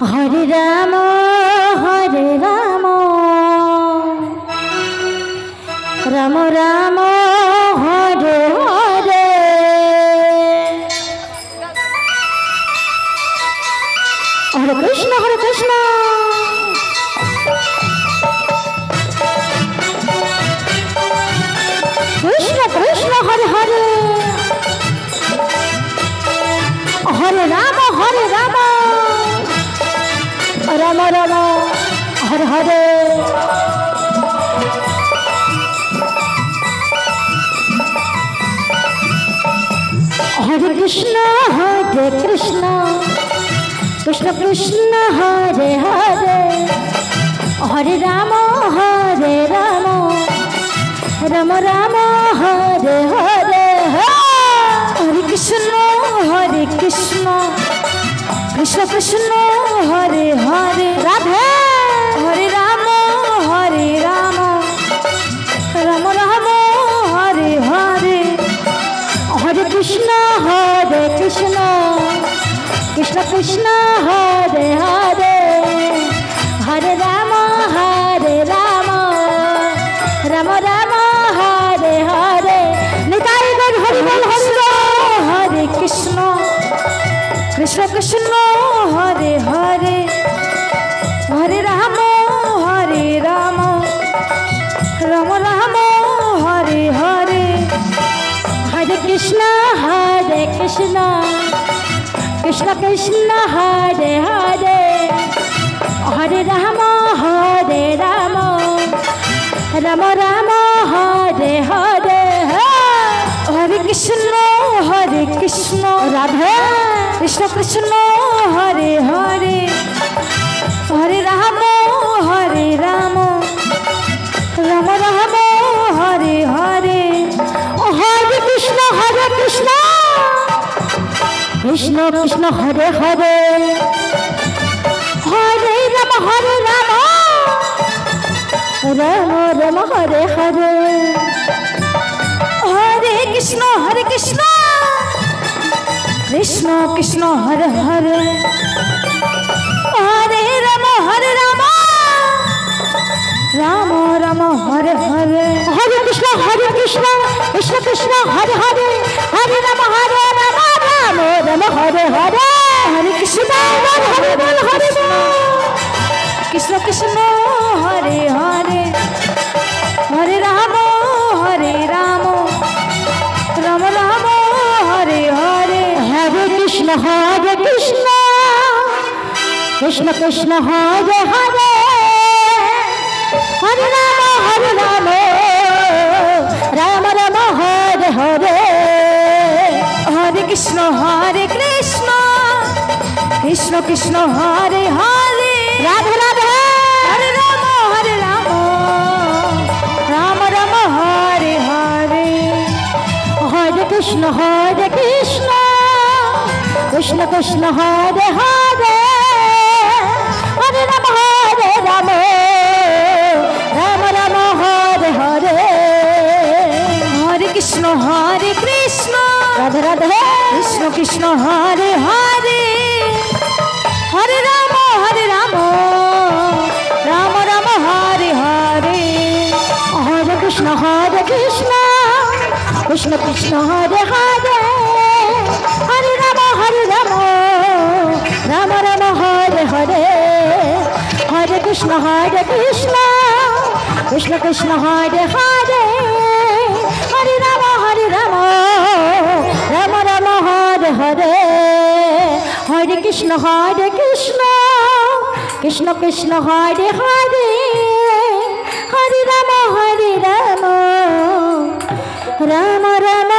হরে Ram Ram Ram Hare Hare Hare Krishna Krishna Krishna Hare Hare Hare Ram Ram Ram Hare Hare Hare Krishna Krishna Krishna Hare Hare Hare Ram Ram Ram Hare Hare Hare Krishna Krishna Krishna Hare Hare Radhe হরে Ram Ram Ram Hare Hare Hare Krishna Krishna Krishna Hare Hare Hare Ram Ram Ram Hare Hare Nitai Gour Hari বল হরে Krishna Krishna Hare Hare Hare Ram Ram Ram Hare Hare Hare Krishna Krishna Krishna Hare Hare Hare Ram Ram Hare Hare Hare Krishna Radhe Krishna Hare Hare Hare Ram Ram Hare Hare Hare Krishna Krishna Hare Hare Hare Ram Ram Hare Hare Hare Krishna Krishna Hare Hare Hare Ram Ram Hare Hare Hare Krishna Krishna Hare Hare Hare Ram Ram Hare Hare Hare Krishna হরে বল হরে Krishna Hare Hare Hare Ram Ram Hare Hare Hare Krishna Krishna Hare Hare Hare Ram Ram Hare Hare Hare Krishna Krishna Hare Hare Radhe Radhe হরে Ram Ram Hare Hare Hare Krishna Krishna Hare Hare Hare Ram Ram Hare Hare Hare Krishna Radhe Radhe Krishna Hare Hare Hare Ram Ram Hare Hare Hare Krishna Krishna Hare Hare Hare Ram Ram Hare Hare Hare Krishna Krishna Hare Hare Hare Ram Ram Hare Hare Hare Krishna Krishna Hare Hare Hare Ram Ram Ram